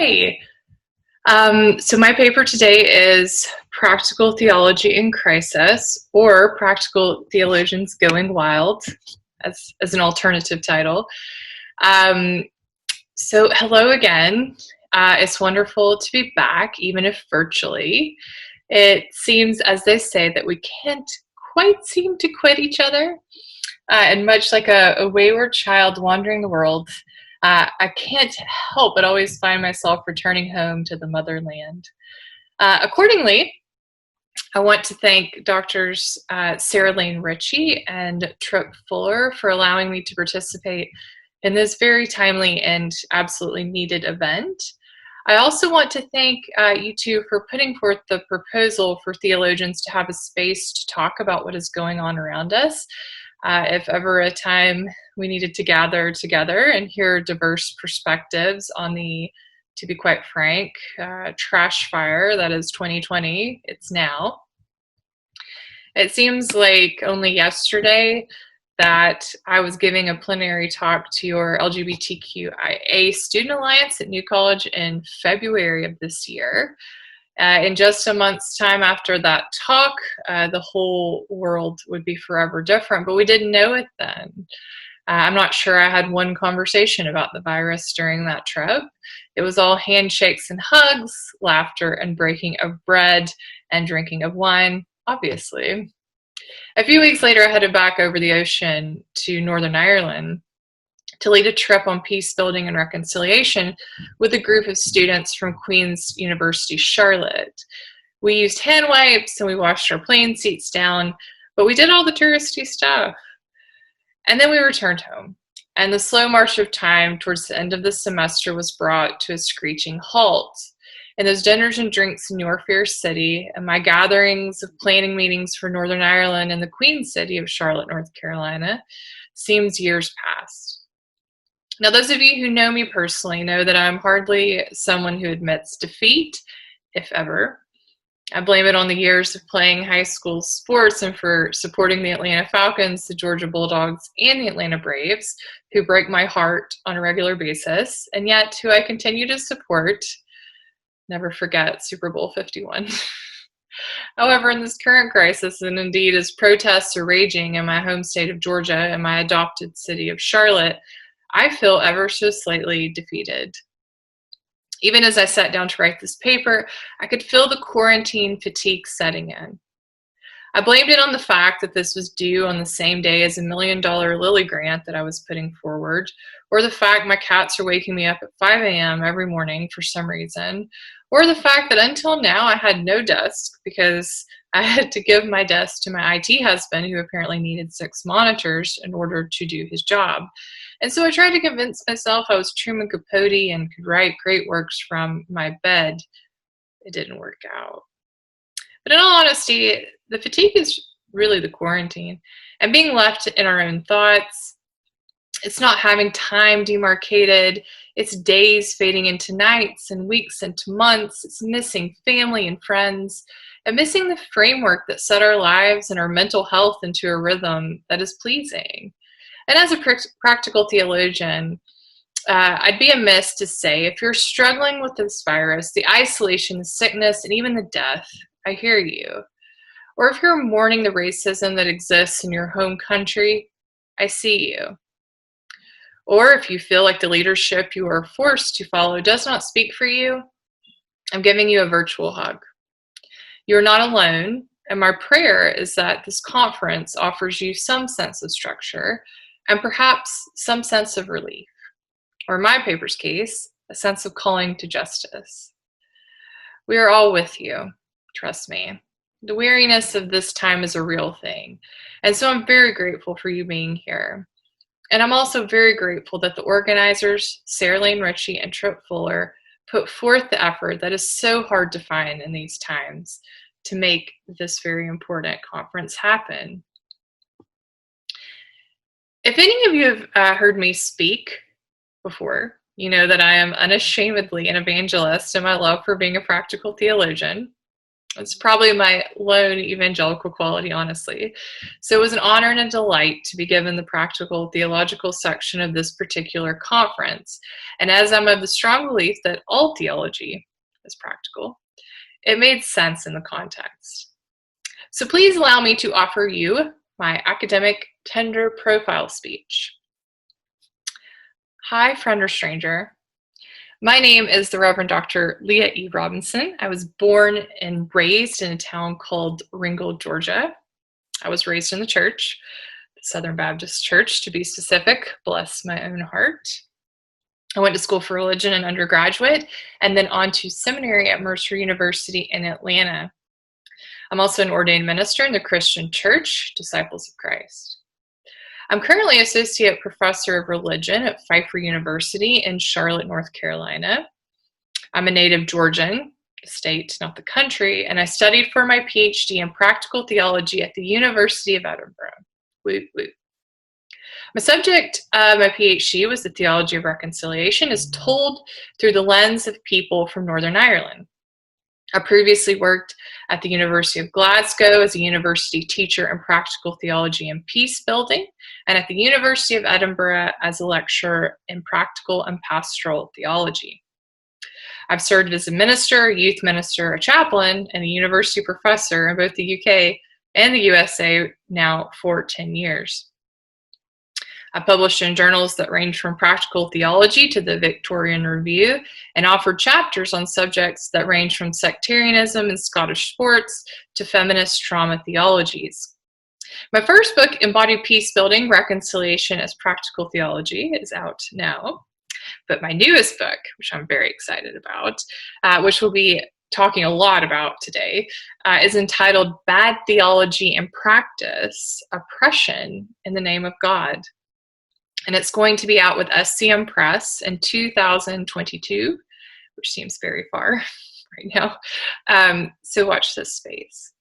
Hi. So my paper today is Practical Theology in Crisis, or Practical Theologians Going Wild, as an alternative title. So hello again. It's wonderful to be back, even if virtually. It seems, as they say, that we can't quite seem to quit each other. And much like a wayward child wandering the world, I can't help but always find myself returning home to the motherland. Accordingly, I want to thank Doctors Sarah Lane Ritchie and Tripp Fuller for allowing me to participate in this very timely and absolutely needed event. I also want to thank you two for putting forth the proposal for theologians to have a space to talk about what is going on around us. If ever a time we needed to gather together and hear diverse perspectives on the, to be quite frank, trash fire that is 2020, it's now. It seems like only yesterday that I was giving a plenary talk to your LGBTQIA Student Alliance at New College in February of this year. In just a month's time after that talk, the whole world would be forever different, but we didn't know it then. I'm not sure I had one conversation about the virus during that trip. It was all handshakes and hugs, laughter and breaking of bread, and drinking of wine, obviously. A few weeks later, I headed back over the ocean to Northern Ireland to lead a trip on peacebuilding and reconciliation with a group of students from Queen's University, Charlotte. We used hand wipes and we washed our plane seats down, but we did all the touristy stuff. And then we returned home, and the slow march of time towards the end of the semester was brought to a screeching halt. And those dinners and drinks in your fair city, and my gatherings of planning meetings for Northern Ireland and the Queen City of Charlotte, North Carolina, seems years past. Now, those of you who know me personally know that I'm hardly someone who admits defeat, if ever. I blame it on the years of playing high school sports and for supporting the Atlanta Falcons, the Georgia Bulldogs, and the Atlanta Braves, who break my heart on a regular basis, and yet who I continue to support. Never forget Super Bowl 51. However, in this current crisis, and indeed as protests are raging in my home state of Georgia and my adopted city of Charlotte, I feel ever so slightly defeated. Even as I sat down to write this paper, I could feel the quarantine fatigue setting in. I blamed it on the fact that this was due on the same day as $1 million Lilly grant that I was putting forward, or the fact my cats are waking me up at 5 a.m. every morning for some reason, or the fact that until now I had no desk because I had to give my desk to my IT husband, who apparently needed 6 monitors in order to do his job. And so I tried to convince myself I was Truman Capote and could write great works from my bed. It didn't work out. But in all honesty, the fatigue is really the quarantine and being left in our own thoughts. It's not having time demarcated. It's days fading into nights and weeks into months. It's missing family and friends and missing the framework that set our lives and our mental health into a rhythm that is pleasing. And as a practical theologian, I'd be amiss to say if you're struggling with this virus, the isolation, the sickness, and even the death, I hear you. Or if you're mourning the racism that exists in your home country, I see you. Or if you feel like the leadership you are forced to follow does not speak for you, I'm giving you a virtual hug. You're not alone, and my prayer is that this conference offers you some sense of structure and perhaps some sense of relief, or in my paper's case, a sense of calling to justice. We are all with you, trust me. The weariness of this time is a real thing, and so I'm very grateful for you being here. And I'm also very grateful that the organizers, Sarah Lane Ritchie and Tripp Fuller, put forth the effort that is so hard to find in these times to make this very important conference happen. If any of you have heard me speak before, you know that I am unashamedly an evangelist in my love for being a practical theologian. It's probably my lone evangelical quality, honestly. So it was an honor and a delight to be given the practical theological section of this particular conference. And as I'm of the strong belief that all theology is practical, it made sense in the context. So please allow me to offer you my academic tender profile speech. Hi, friend or stranger. My name is the Reverend Dr. Leah E. Robinson. I was born and raised in a town called Ringgold, Georgia. I was raised in the church, the Southern Baptist Church to be specific, bless my own heart. I went to school for religion and undergraduate, and then on to seminary at Mercer University in Atlanta. I'm also an ordained minister in the Christian Church, Disciples of Christ. I'm currently Associate Professor of Religion at Pfeiffer University in Charlotte, North Carolina. I'm a native Georgian, the state, not the country, and I studied for my PhD in Practical Theology at the University of Edinburgh. Woo, woo. My subject of my PhD was the theology of reconciliation as told through the lens of people from Northern Ireland. I previously worked at the University of Glasgow as a university teacher in practical theology and peacebuilding, and at the University of Edinburgh as a lecturer in practical and pastoral theology. I've served as a minister, a youth minister, a chaplain, and a university professor in both the UK and the USA now for 10 years. I published in journals that range from practical theology to the Victorian Review and offered chapters on subjects that range from sectarianism and Scottish sports to feminist trauma theologies. My first book, Embodied Peacebuilding, Reconciliation as Practical Theology, is out now. But my newest book, which I'm very excited about, which we'll be talking a lot about today, is entitled Bad Theology and Practice, Oppression in the Name of God. And it's going to be out with SCM Press in 2022, which seems very far right now. So watch this space.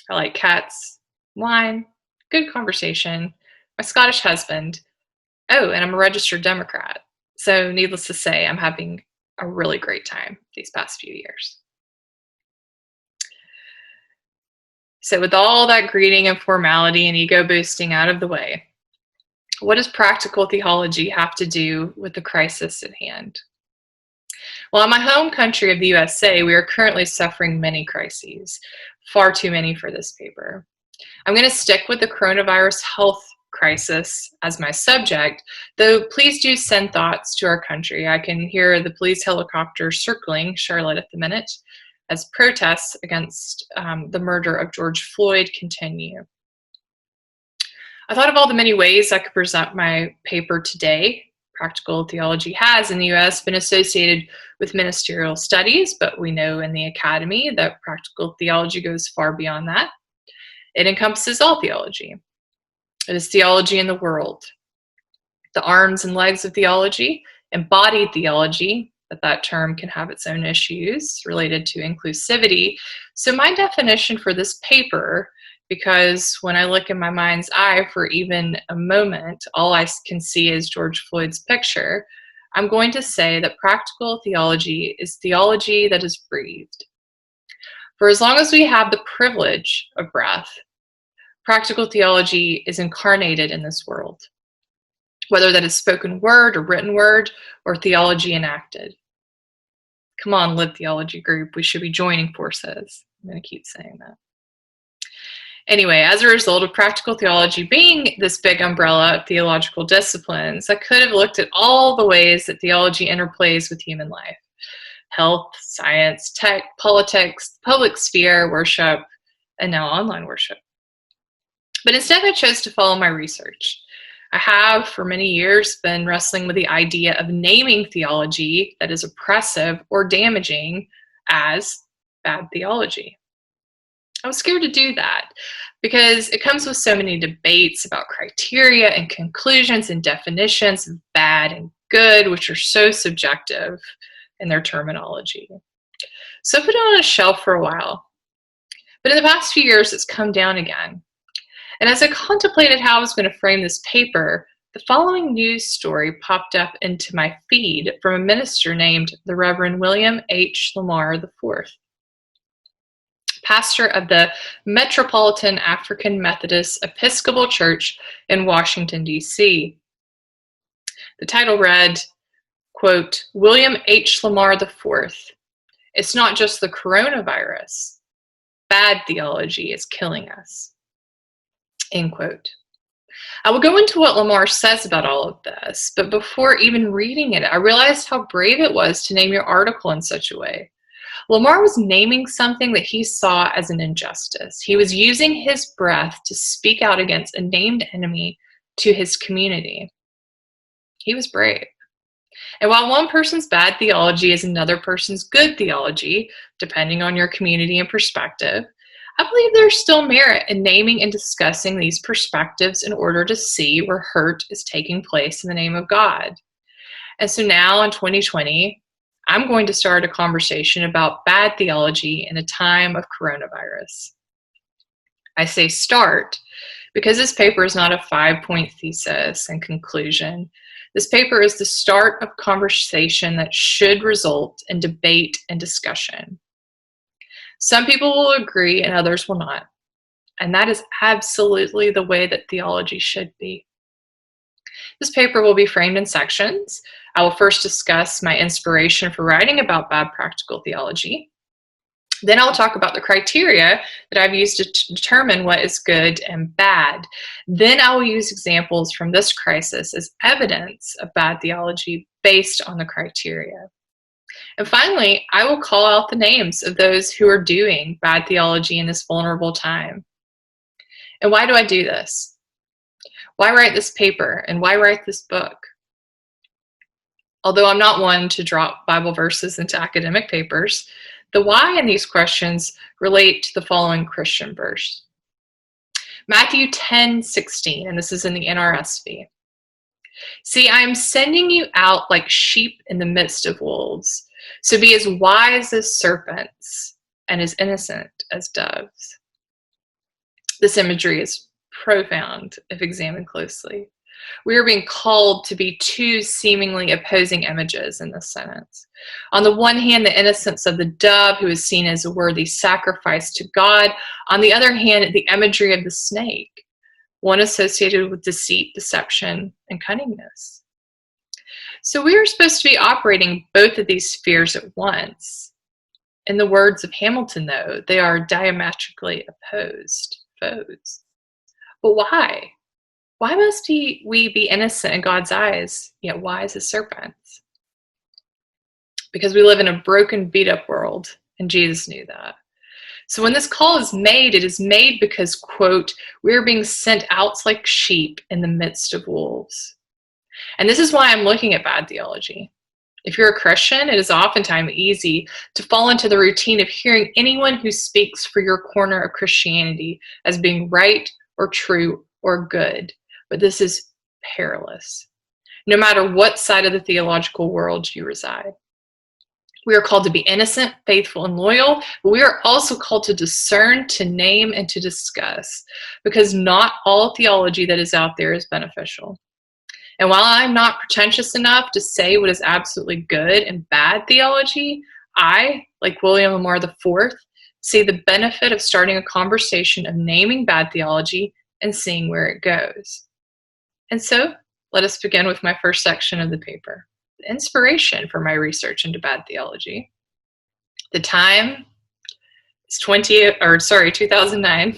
I like cats, wine, good conversation, my Scottish husband. Oh, and I'm a registered Democrat. So needless to say, I'm having a really great time these past few years. So with all that greeting and formality and ego boosting out of the way, what does practical theology have to do with the crisis at hand? Well, in my home country of the USA, we are currently suffering many crises, far too many for this paper. I'm going to stick with the coronavirus health crisis as my subject, though please do send thoughts to our country. I can hear the police helicopter circling Charlotte at the minute as protests against the murder of George Floyd continue. I thought of all the many ways I could present my paper today. Practical theology has in the US been associated with ministerial studies, but we know in the academy that practical theology goes far beyond that. It encompasses all theology. It is theology in the world. The arms and legs of theology, embodied theology, but that term can have its own issues related to inclusivity. So my definition for this paper, because when I look in my mind's eye for even a moment, all I can see is George Floyd's picture, I'm going to say that practical theology is theology that is breathed. For as long as we have the privilege of breath, practical theology is incarnated in this world, whether that is spoken word or written word or theology enacted. Come on, Live Theology Group, we should be joining forces. I'm going to keep saying that. Anyway, as a result of practical theology being this big umbrella of theological disciplines, I could have looked at all the ways that theology interplays with human life. Health, science, tech, politics, public sphere, worship, and now online worship. But instead I chose to follow my research. I have for many years been wrestling with the idea of naming theology that is oppressive or damaging as bad theology. I was scared to do that because it comes with so many debates about criteria and conclusions and definitions of bad and good, which are so subjective in their terminology. So I put it on a shelf for a while. But in the past few years, it's come down again. And as I contemplated how I was going to frame this paper, the following news story popped up into my feed from a minister named the Reverend William H. Lamar IV. pastor of the Metropolitan African Methodist Episcopal Church in Washington, D.C. The title read, quote, William H. Lamar IV. It's not just the coronavirus. Bad theology is killing us. End quote. I will go into what Lamar says about all of this, but before even reading it, I realized how brave it was to name your article in such a way. Lamar was naming something that he saw as an injustice. He was using his breath to speak out against a named enemy to his community. He was brave. And while one person's bad theology is another person's good theology, depending on your community and perspective, I believe there's still merit in naming and discussing these perspectives in order to see where hurt is taking place in the name of God. And so now in 2020, I'm going to start a conversation about bad theology in a time of coronavirus. I say start because this paper is not a 5-point thesis and conclusion. This paper is the start of conversation that should result in debate and discussion. Some people will agree and others will not. And that is absolutely the way that theology should be. This paper will be framed in sections. I will first discuss my inspiration for writing about bad practical theology. Then I'll talk about the criteria that I've used to determine what is good and bad. Then I will use examples from this crisis as evidence of bad theology based on the criteria. And finally, I will call out the names of those who are doing bad theology in this vulnerable time. And why do I do this? Why write this paper and why write this book? Although I'm not one to drop Bible verses into academic papers, the why in these questions relate to the following Christian verse. Matthew 10:16, and this is in the NRSV. See, I am sending you out like sheep in the midst of wolves. So be as wise as serpents and as innocent as doves. This imagery is profound if examined closely. We are being called to be two seemingly opposing images in this sentence. On the one hand, the innocence of the dove who is seen as a worthy sacrifice to God. On the other hand, the imagery of the snake, one associated with deceit, deception, and cunningness. So we are supposed to be operating both of these spheres at once. In the words of Hamilton, though, they are diametrically opposed foes. But why? Why must we be innocent in God's eyes, yet wise as serpents? Because we live in a broken, beat-up world, and Jesus knew that. So when this call is made, it is made because, quote, we're being sent out like sheep in the midst of wolves. And this is why I'm looking at bad theology. If you're a Christian, it is oftentimes easy to fall into the routine of hearing anyone who speaks for your corner of Christianity as being right or true or good. But this is perilous, no matter what side of the theological world you reside. We are called to be innocent, faithful, and loyal, but we are also called to discern, to name, and to discuss, because not all theology that is out there is beneficial. And while I'm not pretentious enough to say what is absolutely good and bad theology, I, like William Lamar IV, see the benefit of starting a conversation of naming bad theology and seeing where it goes. And so, let us begin with my first section of the paper, the inspiration for my research into bad theology. The time is 2009,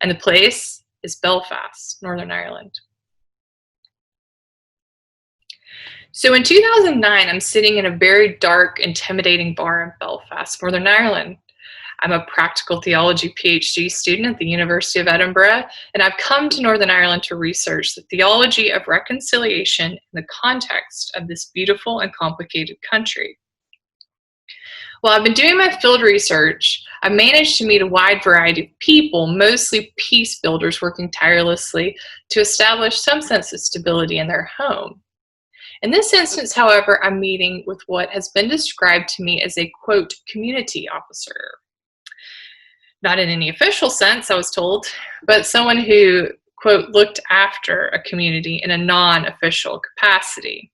and the place is Belfast, Northern Ireland. So in 2009, I'm sitting in a very dark, intimidating bar in Belfast, Northern Ireland. I'm a practical theology PhD student at the University of Edinburgh, and I've come to Northern Ireland to research the theology of reconciliation in the context of this beautiful and complicated country. While I've been doing my field research, I've managed to meet a wide variety of people, mostly peace builders working tirelessly to establish some sense of stability in their home. In this instance, however, I'm meeting with what has been described to me as a, quote, community officer. Not in any official sense, I was told, but someone who, quote, looked after a community in a non-official capacity.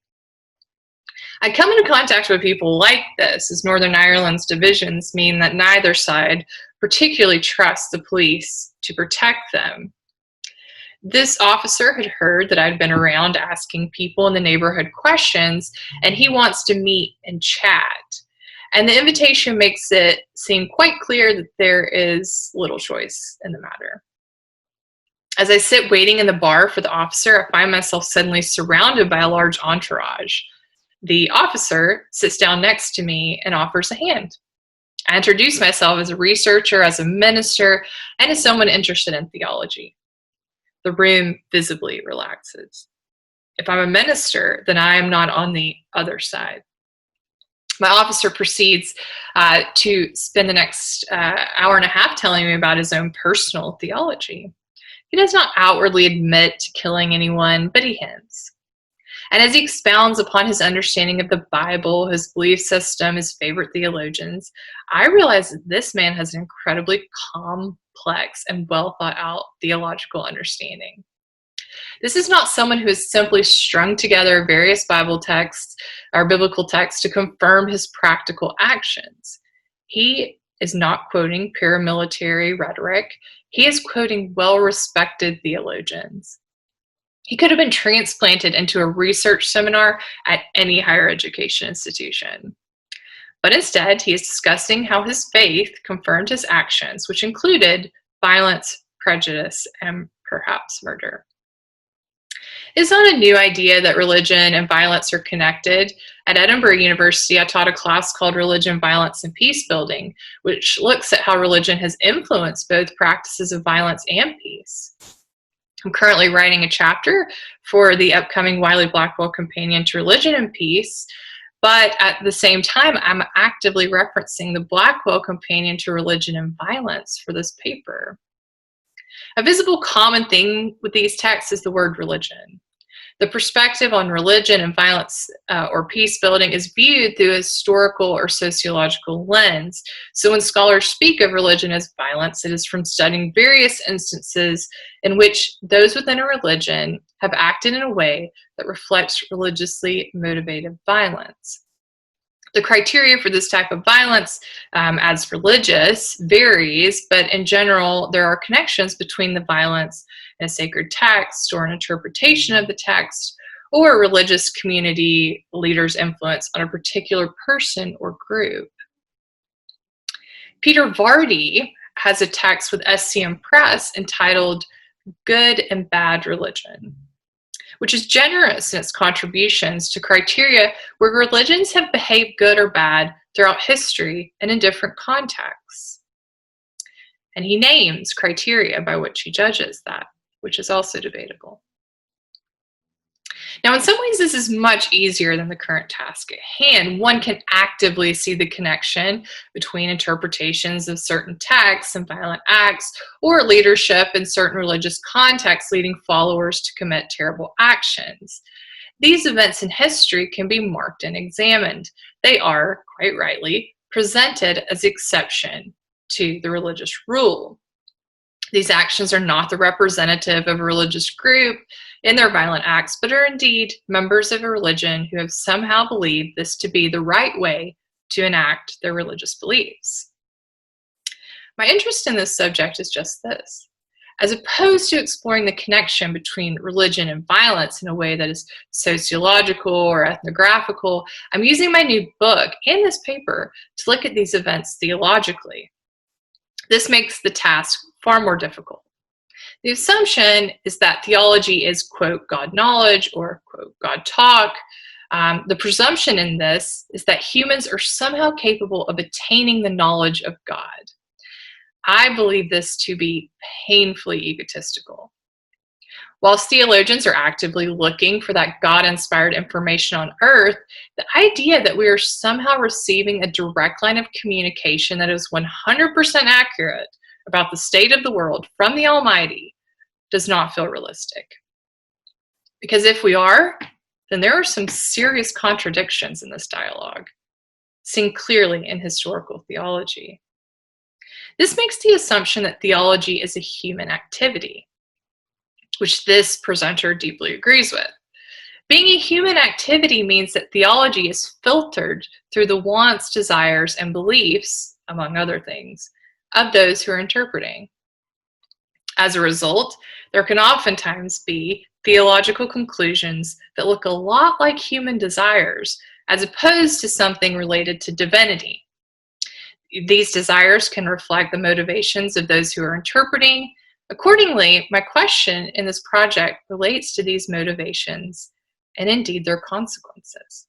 I come into contact with people like this as Northern Ireland's divisions mean that neither side particularly trust the police to protect them. This officer had heard that I'd been around asking people in the neighborhood questions, and he wants to meet and chat. And the invitation makes it seem quite clear that there is little choice in the matter. As I sit waiting in the bar for the officer, I find myself suddenly surrounded by a large entourage. The officer sits down next to me and offers a hand. I introduce myself as a researcher, as a minister, and as someone interested in theology. The room visibly relaxes. If I'm a minister, then I am not on the other side. My officer proceeds to spend the next hour and a half telling me about his own personal theology. He does not outwardly admit to killing anyone, but he hints. And as he expounds upon his understanding of the Bible, his belief system, his favorite theologians, I realize that this man has an incredibly complex and well thought out theological understanding. This is not someone who has simply strung together various Bible texts or biblical texts to confirm his practical actions. He is not quoting paramilitary rhetoric. He is quoting well-respected theologians. He could have been transplanted into a research seminar at any higher education institution. But instead, he is discussing how his faith confirmed his actions, which included violence, prejudice, and perhaps murder. It's not a new idea that religion and violence are connected. At Edinburgh University, I taught a class called Religion, Violence, and Peacebuilding, which looks at how religion has influenced both practices of violence and peace. I'm currently writing a chapter for the upcoming Wiley-Blackwell Companion to Religion and Peace, but at the same time, I'm actively referencing the Blackwell Companion to Religion and Violence for this paper. A visible common thing with these texts is the word religion. The perspective on religion and violence or peace building is viewed through a historical or sociological lens. So when scholars speak of religion as violence, it is from studying various instances in which those within a religion have acted in a way that reflects religiously motivated violence. The criteria for this type of violence as religious varies, but in general, there are connections between the violence in a sacred text or an interpretation of the text or a religious community leader's influence on a particular person or group. Peter Vardy has a text with SCM Press entitled Good and Bad Religion, which is generous in its contributions to criteria where religions have behaved good or bad throughout history and in different contexts. And he names criteria by which he judges that, which is also debatable. Now, in some ways, this is much easier than the current task at hand. One can actively see the connection between interpretations of certain texts and violent acts, or leadership in certain religious contexts leading followers to commit terrible actions. These events in history can be marked and examined. They are, quite rightly, presented as exception to the religious rule. These actions are not the representative of a religious group in their violent acts, but are indeed members of a religion who have somehow believed this to be the right way to enact their religious beliefs. My interest in this subject is just this. As opposed to exploring the connection between religion and violence in a way that is sociological or ethnographical, I'm using my new book and this paper to look at these events theologically. This makes the task far more difficult. The assumption is that theology is, quote, God knowledge or, quote, God talk. The presumption in this is that humans are somehow capable of attaining the knowledge of God. I believe this to be painfully egotistical. Whilst theologians are actively looking for that God-inspired information on earth, the idea that we are somehow receiving a direct line of communication that is 100% accurate about the state of the world from the Almighty does not feel realistic. Because if we are, then there are some serious contradictions in this dialogue, seen clearly in historical theology. This makes the assumption that theology is a human activity, which this presenter deeply agrees with. Being a human activity means that theology is filtered through the wants, desires, and beliefs, among other things, of those who are interpreting. As a result, there can oftentimes be theological conclusions that look a lot like human desires, as opposed to something related to divinity. These desires can reflect the motivations of those who are interpreting. Accordingly, my question in this project relates to these motivations and indeed their consequences.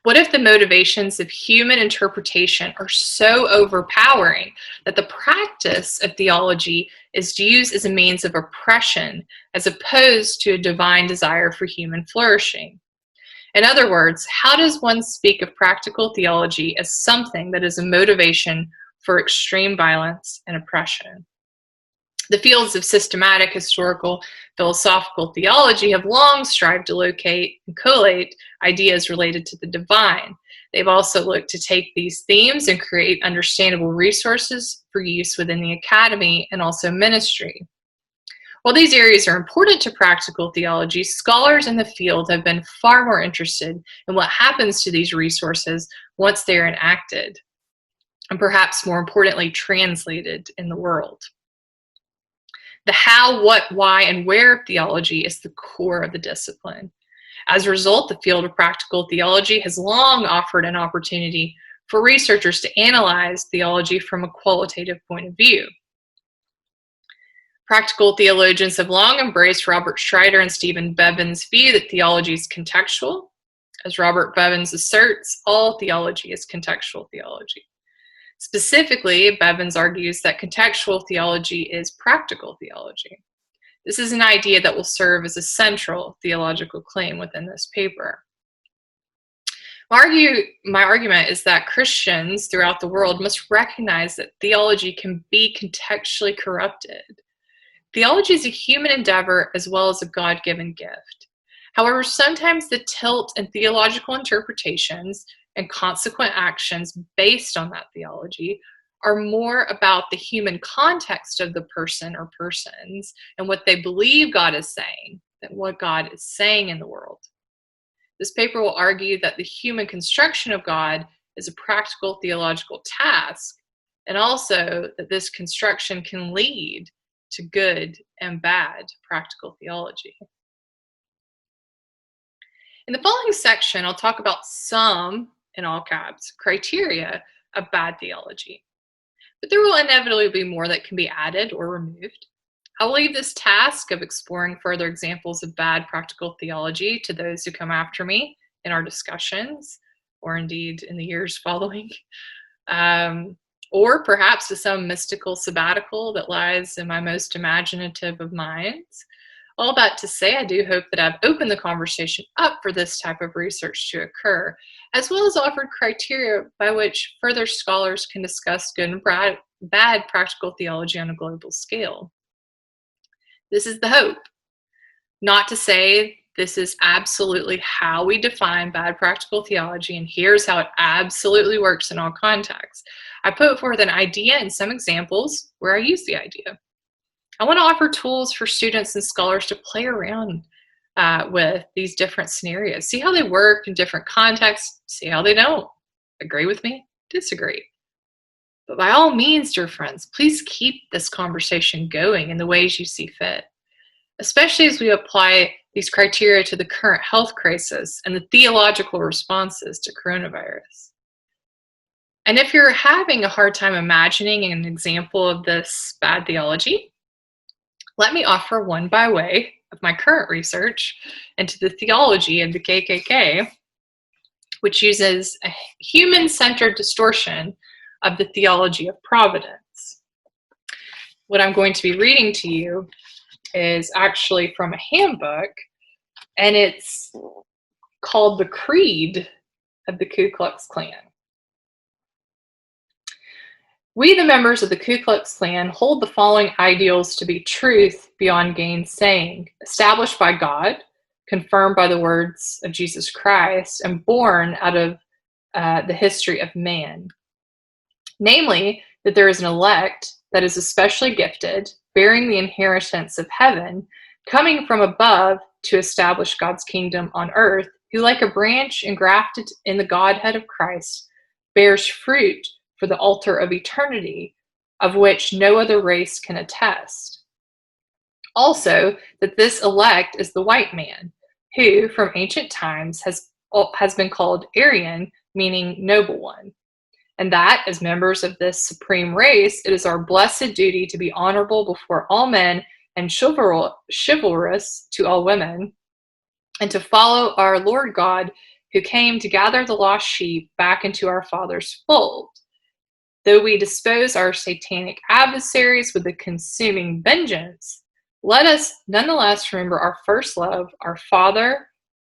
What if the motivations of human interpretation are so overpowering that the practice of theology is used as a means of oppression as opposed to a divine desire for human flourishing? In other words, how does one speak of practical theology as something that is a motivation for extreme violence and oppression? The fields of systematic, historical, philosophical theology have long strived to locate and collate ideas related to the divine. They've also looked to take these themes and create understandable resources for use within the academy and also ministry. While these areas are important to practical theology, scholars in the field have been far more interested in what happens to these resources once they are enacted, and perhaps more importantly, translated in the world. The how, what, why, and where of theology is the core of the discipline. As a result, the field of practical theology has long offered an opportunity for researchers to analyze theology from a qualitative point of view. Practical theologians have long embraced Robert Schreider and Stephen Bevan's view that theology is contextual. As Robert Bevans asserts, all theology is contextual theology. Specifically, Bevans argues that contextual theology is practical theology. This is an idea that will serve as a central theological claim within this paper. My argument is that Christians throughout the world must recognize that theology can be contextually corrupted. Theology is a human endeavor as well as a God-given gift. However, sometimes the tilt in theological interpretations and consequent actions based on that theology are more about the human context of the person or persons and what they believe God is saying than what God is saying in the world. This paper will argue that the human construction of God is a practical theological task, and also that this construction can lead to good and bad practical theology. In the following section, I'll talk about some, in all caps, criteria of bad theology. But there will inevitably be more that can be added or removed. I'll leave this task of exploring further examples of bad practical theology to those who come after me in our discussions, or indeed in the years following, or perhaps to some mystical sabbatical that lies in my most imaginative of minds. All that to say, I do hope that I've opened the conversation up for this type of research to occur, as well as offered criteria by which further scholars can discuss good and bad practical theology on a global scale. This is the hope. Not to say this is absolutely how we define bad practical theology, and here's how it absolutely works in all contexts. I put forth an idea and some examples where I use the idea. I want to offer tools for students and scholars to play around with these different scenarios. See how they work in different contexts, see how they don't. Agree with me? Disagree. But by all means, dear friends, please keep this conversation going in the ways you see fit, especially as we apply these criteria to the current health crisis and the theological responses to coronavirus. And if you're having a hard time imagining an example of this bad theology, let me offer one by way of my current research into the theology of the KKK, which uses a human-centered distortion of the theology of providence. What I'm going to be reading to you is actually from a handbook, and it's called The Creed of the Ku Klux Klan. We, the members of the Ku Klux Klan, hold the following ideals to be truth beyond gainsaying, established by God, confirmed by the words of Jesus Christ, and born out of the history of man. Namely, that there is an elect that is especially gifted, bearing the inheritance of heaven, coming from above to establish God's kingdom on earth, who, like a branch engrafted in the Godhead of Christ, bears fruit for the altar of eternity, of which no other race can attest. Also, that this elect is the white man, who from ancient times has been called Aryan, meaning noble one, and that as members of this supreme race, it is our blessed duty to be honorable before all men and chivalrous to all women, and to follow our Lord God, who came to gather the lost sheep back into our Father's fold. Though we dispose our satanic adversaries with a consuming vengeance, let us nonetheless remember our first love, our Father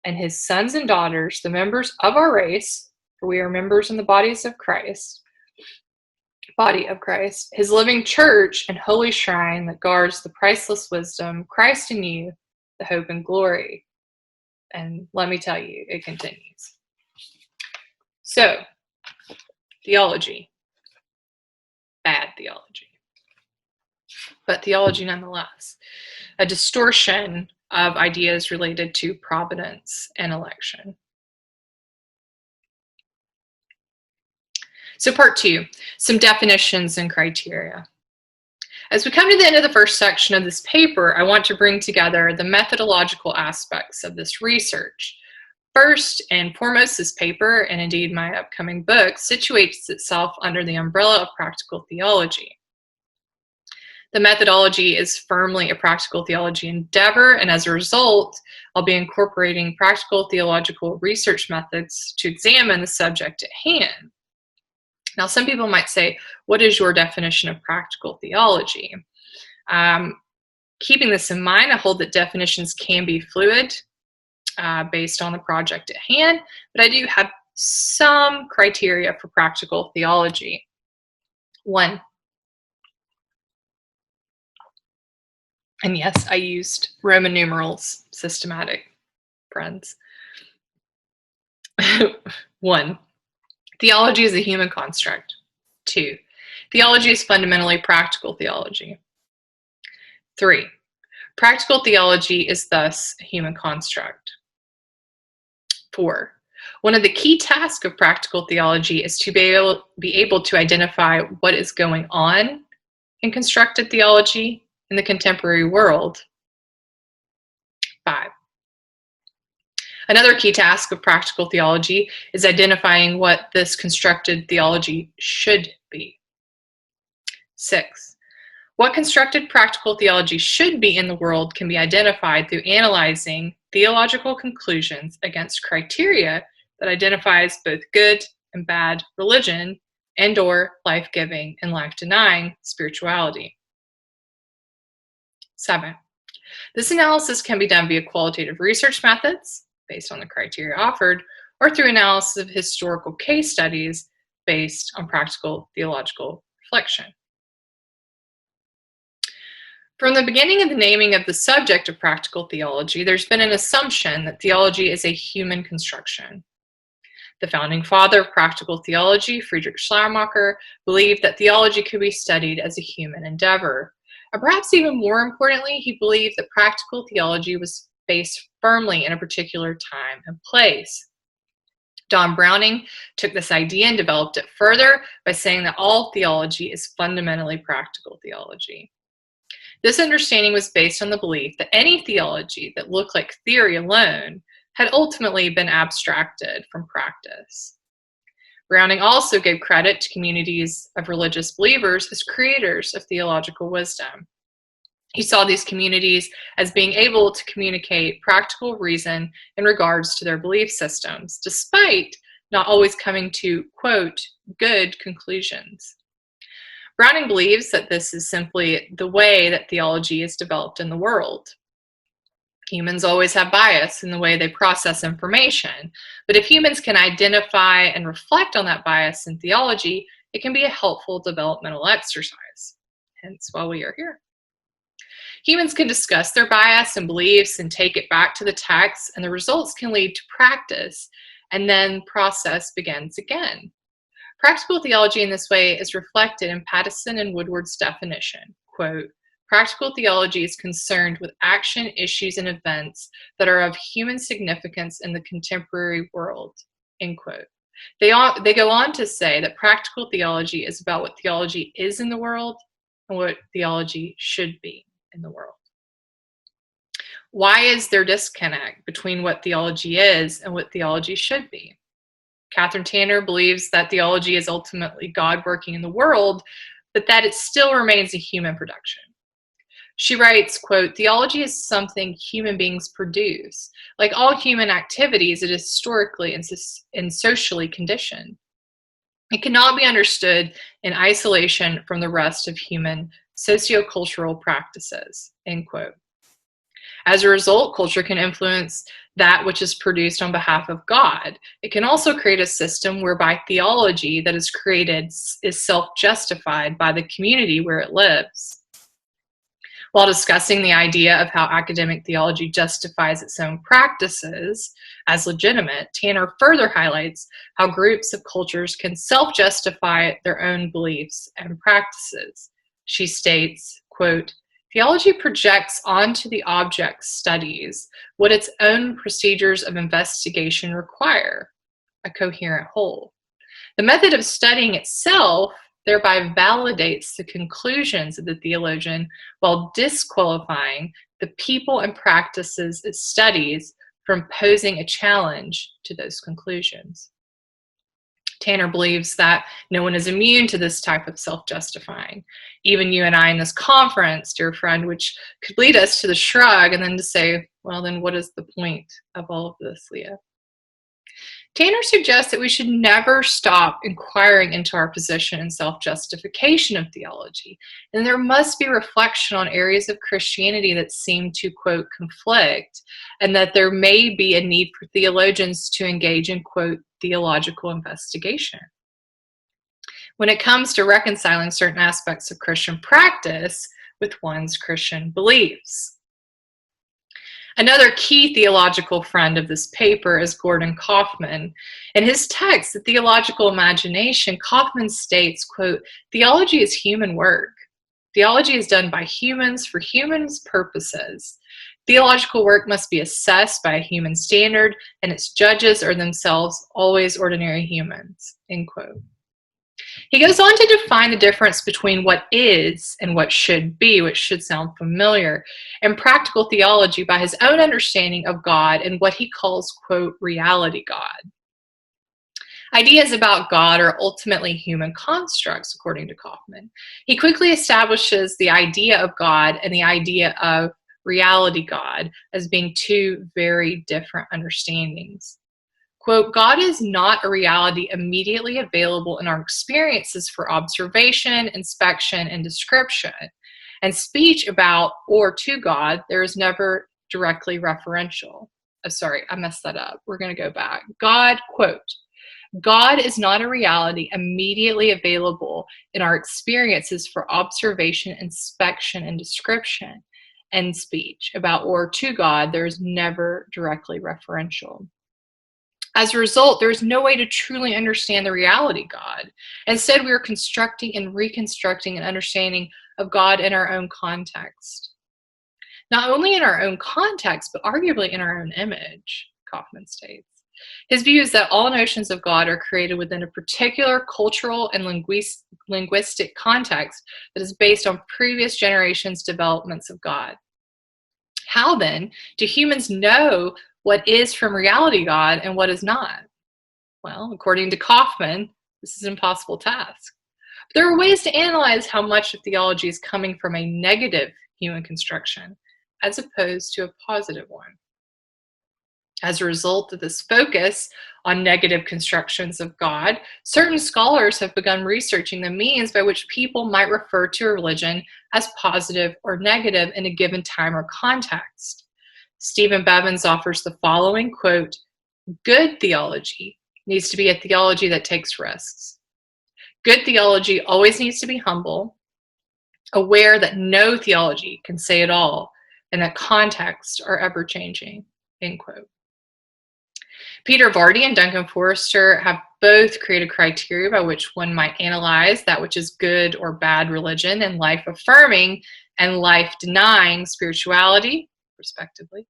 and his sons and daughters, the members of our race, for we are members in the body of Christ, his living church and holy shrine that guards the priceless wisdom, Christ in you, the hope and glory. And let me tell you, it continues. So, theology. Bad theology. But theology nonetheless. A distortion of ideas related to providence and election. So part 2, some definitions and criteria. As we come to the end of the first section of this paper, I want to bring together the methodological aspects of this research. First and foremost, this paper, and indeed my upcoming book, situates itself under the umbrella of practical theology. The methodology is firmly a practical theology endeavor, and as a result, I'll be incorporating practical theological research methods to examine the subject at hand. Now, some people might say, what is your definition of practical theology? Keeping this in mind, I hold that definitions can be fluid based on the project at hand, but I do have some criteria for practical theology. 1, and yes, I used Roman numerals, systematic, friends. 1, theology is a human construct. 2, theology is fundamentally practical theology. 3, practical theology is thus a human construct. 4, one of the key tasks of practical theology is to be able to identify what is going on in constructed theology in the contemporary world. 5, another key task of practical theology is identifying what this constructed theology should be. 6, what constructed practical theology should be in the world can be identified through analyzing theological conclusions against criteria that identifies both good and bad religion and/or life-giving and life-denying spirituality. 7, this analysis can be done via qualitative research methods based on the criteria offered, or through analysis of historical case studies based on practical theological reflection. From the beginning of the naming of the subject of practical theology, there's been an assumption that theology is a human construction. The founding father of practical theology, Friedrich Schleiermacher, believed that theology could be studied as a human endeavor. And perhaps even more importantly, he believed that practical theology was based firmly in a particular time and place. Don Browning took this idea and developed it further by saying that all theology is fundamentally practical theology. This understanding was based on the belief that any theology that looked like theory alone had ultimately been abstracted from practice. Browning also gave credit to communities of religious believers as creators of theological wisdom. He saw these communities as being able to communicate practical reason in regards to their belief systems, despite not always coming to, quote, good conclusions. Browning believes that this is simply the way that theology is developed in the world. Humans always have bias in the way they process information, but if humans can identify and reflect on that bias in theology, it can be a helpful developmental exercise. Hence why we are here. Humans can discuss their bias and beliefs and take it back to the text, and the results can lead to practice, and then process begins again. Practical theology in this way is reflected in Pattison and Woodward's definition. Quote, practical theology is concerned with action, issues, and events that are of human significance in the contemporary world. End quote. They go on to say that practical theology is about what theology is in the world and what theology should be in the world. Why is there disconnect between what theology is and what theology should be? Catherine Tanner believes that theology is ultimately God working in the world, but that it still remains a human production. She writes, quote, "Theology is something human beings produce. Like all human activities, it is historically and socially conditioned. It cannot be understood in isolation from the rest of human sociocultural practices," end quote. As a result, culture can influence that which is produced on behalf of God. It can also create a system whereby theology that is created is self-justified by the community where it lives. While discussing the idea of how academic theology justifies its own practices as legitimate, Tanner further highlights how groups of cultures can self-justify their own beliefs and practices. She states, quote, "Theology projects onto the object studies what its own procedures of investigation require, a coherent whole. The method of studying itself thereby validates the conclusions of the theologian while disqualifying the people and practices it studies from posing a challenge to those conclusions." Tanner believes that no one is immune to this type of self-justifying. Even you and I in this conference, dear friend, which could lead us to the shrug and then to say, well, then what is the point of all of this, Leah? Tanner suggests that we should never stop inquiring into our position and self-justification of theology, and there must be reflection on areas of Christianity that seem to, quote, conflict, and that there may be a need for theologians to engage in, quote, theological investigation. When it comes to reconciling certain aspects of Christian practice with one's Christian beliefs. Another key theological friend of this paper is Gordon Kaufman. In his text, The Theological Imagination, Kaufman states, quote, "Theology is human work. Theology is done by humans for humans' purposes. Theological work must be assessed by a human standard, and its judges are themselves always ordinary humans," end quote. He goes on to define the difference between what is and what should be, which should sound familiar, in practical theology by his own understanding of God and what he calls, quote, reality God. Ideas about God are ultimately human constructs, according to Kaufman. He quickly establishes the idea of God and the idea of reality God as being two very different understandings. Quote, "God is not a reality immediately available in our experiences for observation, inspection, and description. And speech about or to God, there is never directly referential." Oh, sorry, I messed that up. We're going to go back. Quote, "God is not a reality immediately available in our experiences for observation, inspection, and description. And speech about or to God, there is never directly referential. As a result, there is no way to truly understand the reality God. Instead, we are constructing and reconstructing an understanding of God in our own context. Not only in our own context, but arguably in our own image," Kaufman states. His view is that all notions of God are created within a particular cultural and linguistic context that is based on previous generations' developments of God. How then do humans know what is from reality God and what is not? Well, according to Kaufman, this is an impossible task. But there are ways to analyze how much of theology is coming from a negative human construction as opposed to a positive one. As a result of this focus on negative constructions of God, certain scholars have begun researching the means by which people might refer to a religion as positive or negative in a given time or context. Stephen Bevins offers the following, quote, "Good theology needs to be a theology that takes risks. Good theology always needs to be humble, aware that no theology can say it all, and that contexts are ever-changing," end quote. Peter Vardy and Duncan Forrester have both created criteria by which one might analyze that which is good or bad religion and life-affirming and life-denying spirituality, respectively.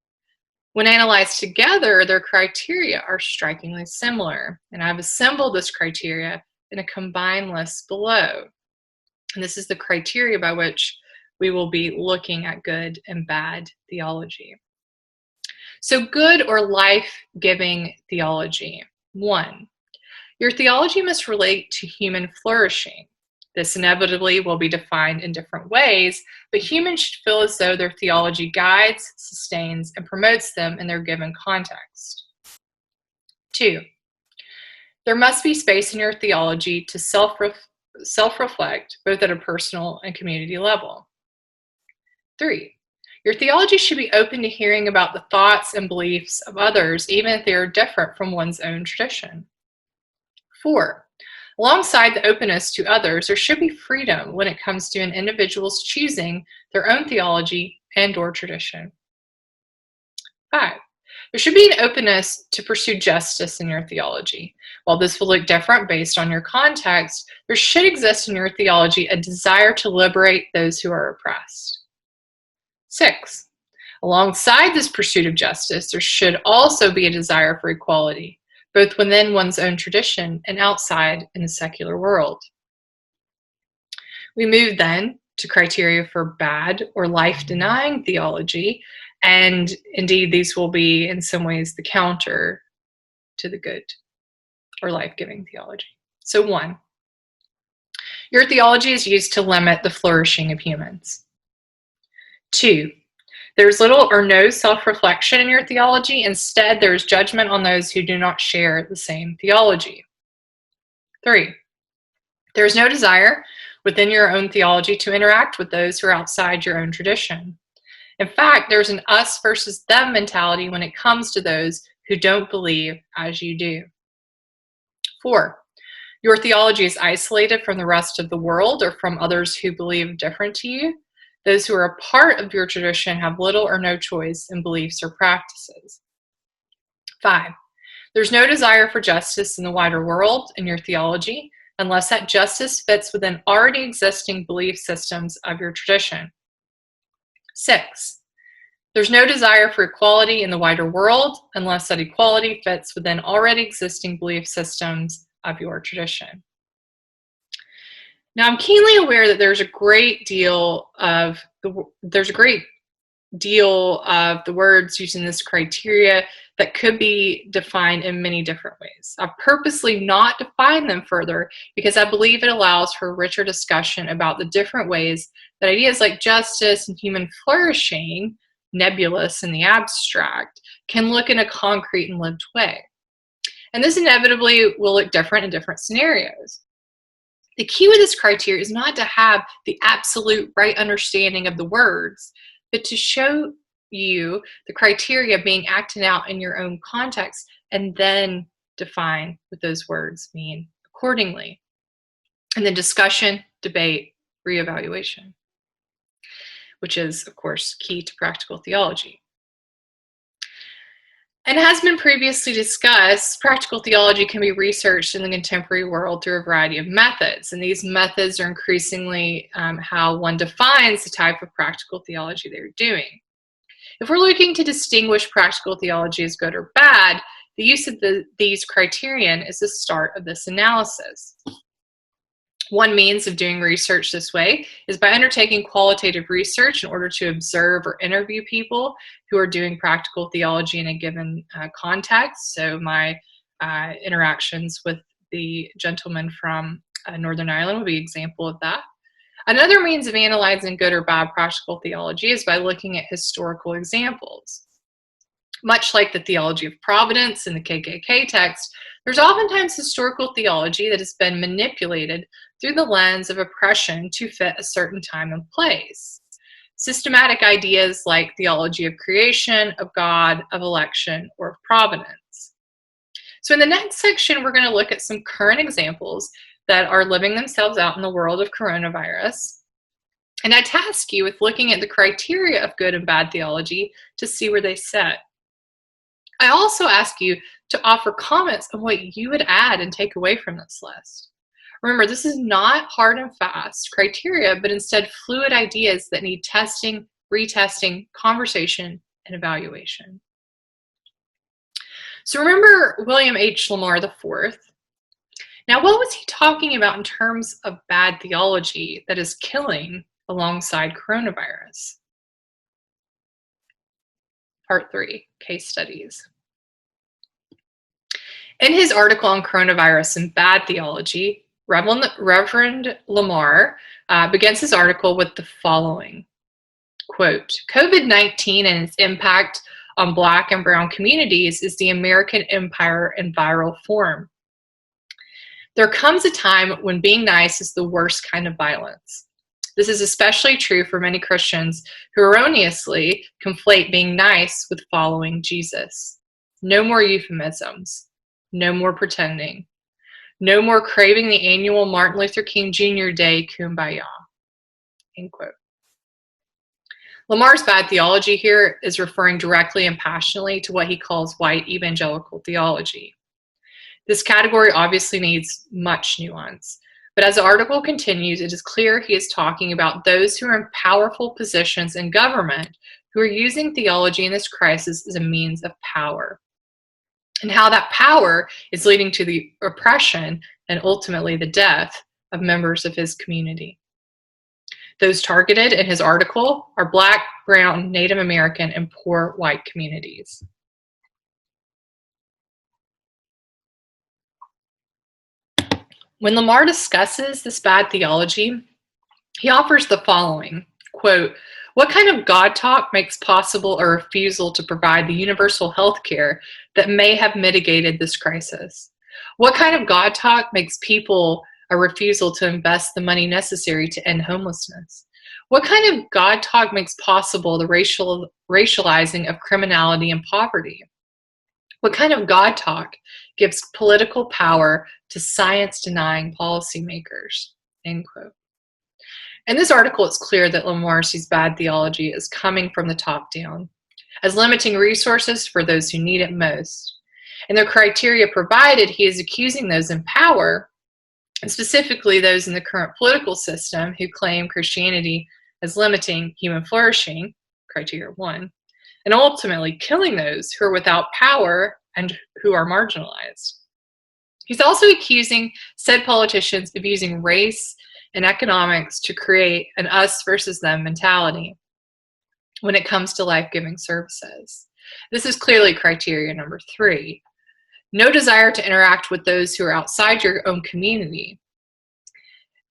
When analyzed together, their criteria are strikingly similar, and I've assembled this criteria in a combined list below. And this is the criteria by which we will be looking at good and bad theology. So, good or life-giving theology. 1. Your theology must relate to human flourishing. This inevitably will be defined in different ways, but humans should feel as though their theology guides, sustains, and promotes them in their given context. 2. There must be space in your theology to self-reflect, both at a personal and community level. 3. Your theology should be open to hearing about the thoughts and beliefs of others, even if they are different from one's own tradition. 4. Alongside the openness to others, there should be freedom when it comes to an individual's choosing their own theology and/or tradition. 5. There should be an openness to pursue justice in your theology. While this will look different based on your context, there should exist in your theology a desire to liberate those who are oppressed. 6. Alongside this pursuit of justice, there should also be a desire for equality, both within one's own tradition and outside in the secular world. We move then to criteria for bad or life-denying theology, and indeed these will be in some ways the counter to the good or life-giving theology. So 1, your theology is used to limit the flourishing of humans. 2, there's little or no self-reflection in your theology. Instead, there's judgment on those who do not share the same theology. 3, there's no desire within your own theology to interact with those who are outside your own tradition. In fact, there's an us versus them mentality when it comes to those who don't believe as you do. 4, your theology is isolated from the rest of the world or from others who believe different to you. Those who are a part of your tradition have little or no choice in beliefs or practices. 5, there's no desire for justice in the wider world in your theology unless that justice fits within already existing belief systems of your tradition. 6, there's no desire for equality in the wider world unless that equality fits within already existing belief systems of your tradition. Now, I'm keenly aware that there's a great deal of the words using this criteria that could be defined in many different ways. I've purposely not defined them further because I believe it allows for richer discussion about the different ways that ideas like justice and human flourishing, nebulous in the abstract, can look in a concrete and lived way. And this inevitably will look different in different scenarios. The key with this criteria is not to have the absolute right understanding of the words, but to show you the criteria being acted out in your own context and then define what those words mean accordingly. And then discussion, debate, reevaluation, which is, of course, key to practical theology. And has been previously discussed, practical theology can be researched in the contemporary world through a variety of methods. And these methods are increasingly how one defines the type of practical theology they're doing. If we're looking to distinguish practical theology as good or bad, the use of these criterion is the start of this analysis. One means of doing research this way is by undertaking qualitative research in order to observe or interview people who are doing practical theology in a given context. So my interactions with the gentleman from Northern Ireland would be an example of that. Another means of analyzing good or bad practical theology is by looking at historical examples. Much like the theology of providence in the KKK text, there's oftentimes historical theology that has been manipulated through the lens of oppression to fit a certain time and place. Systematic ideas like theology of creation, of God, of election, or of providence. So in the next section, we're going to look at some current examples that are living themselves out in the world of coronavirus. And I task you with looking at the criteria of good and bad theology to see where they sit. I also ask you to offer comments on what you would add and take away from this list. Remember, this is not hard and fast criteria, but instead fluid ideas that need testing, retesting, conversation, and evaluation. So remember William H. Lamar IV. Now, what was he talking about in terms of bad theology that is killing alongside coronavirus? Part 3, case studies. In his article on coronavirus and bad theology, Reverend Lamar begins his article with the following, quote, COVID-19 and its impact on Black and Brown communities is the American empire in viral form. There comes a time when being nice is the worst kind of violence. This is especially true for many Christians who erroneously conflate being nice with following Jesus. No more euphemisms. No more pretending. No more craving the annual Martin Luther King Jr. Day kumbaya. End quote. Lamar's bad theology here is referring directly and passionately to what he calls white evangelical theology. This category obviously needs much nuance, but as the article continues, it is clear he is talking about those who are in powerful positions in government who are using theology in this crisis as a means of power, and how that power is leading to the oppression and ultimately the death of members of his community. Those targeted in his article are Black, Brown, Native American, and poor white communities. When Lamar discusses this bad theology, he offers the following, quote, what kind of God talk makes possible a refusal to provide the universal health care that may have mitigated this crisis? What kind of God talk makes people a refusal to invest the money necessary to end homelessness? What kind of God talk makes possible the racializing of criminality and poverty? What kind of God talk gives political power to science-denying policymakers? End quote. In this article, it's clear that Lamar sees bad theology as coming from the top down, as limiting resources for those who need it most. In the criteria provided, he is accusing those in power, and specifically those in the current political system who claim Christianity as limiting human flourishing, criteria 1, and ultimately killing those who are without power and who are marginalized. He's also accusing said politicians of using race and economics to create an us versus them mentality when it comes to life-giving services. This is clearly criteria number 3. No desire to interact with those who are outside your own community.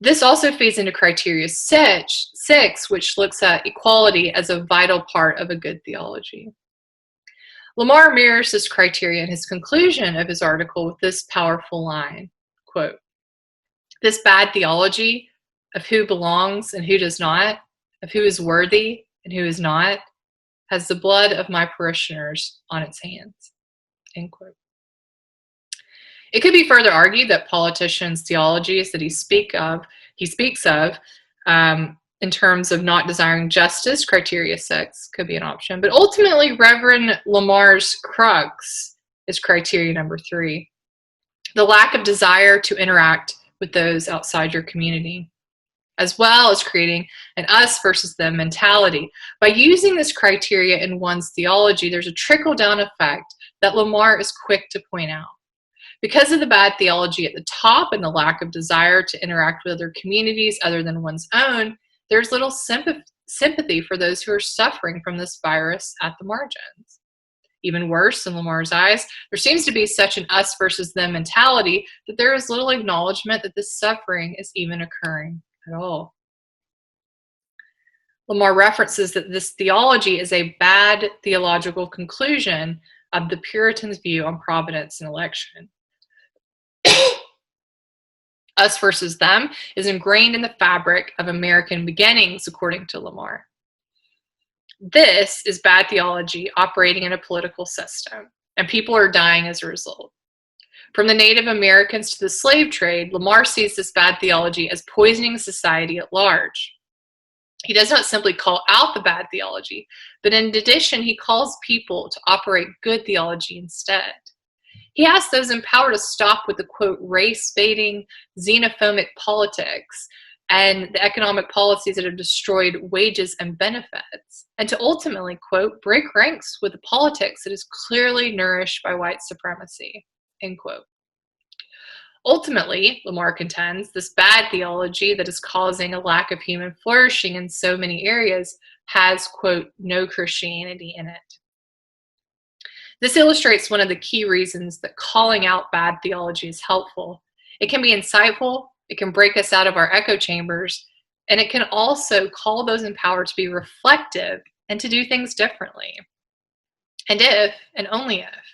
This also feeds into criteria 6, which looks at equality as a vital part of a good theology. Lamar mirrors this criteria in his conclusion of his article with this powerful line, quote, this bad theology of who belongs and who does not, of who is worthy and who is not, has the blood of my parishioners on its hands, end quote. It could be further argued that politicians' theologies that he speaks of in terms of not desiring justice, criteria 6 could be an option. But ultimately, Reverend Lamar's crux is criteria number 3, the lack of desire to interact with those outside your community, as well as creating an us versus them mentality. By using this criteria in one's theology, there's a trickle-down effect that Lamar is quick to point out. Because of the bad theology at the top and the lack of desire to interact with other communities other than one's own, there's little sympathy for those who are suffering from this virus at the margins. Even worse, in Lamar's eyes, there seems to be such an us versus them mentality that there is little acknowledgement that this suffering is even occurring at all. Lamar references that this theology is a bad theological conclusion of the Puritans' view on providence and election. Us versus them is ingrained in the fabric of American beginnings, according to Lamar. This is bad theology operating in a political system, and people are dying as a result. From the Native Americans to the slave trade, Lamar sees this bad theology as poisoning society at large. He does not simply call out the bad theology, but in addition, he calls people to operate good theology instead. He asks those in power to stop with the, quote, race-baiting, xenophobic politics and the economic policies that have destroyed wages and benefits, and to ultimately, quote, break ranks with the politics that is clearly nourished by white supremacy, end quote. Ultimately, Lamar contends, this bad theology that is causing a lack of human flourishing in so many areas has, quote, no Christianity in it. This illustrates one of the key reasons that calling out bad theology is helpful. It can be insightful, it can break us out of our echo chambers, and it can also call those in power to be reflective and to do things differently. And if, and only if,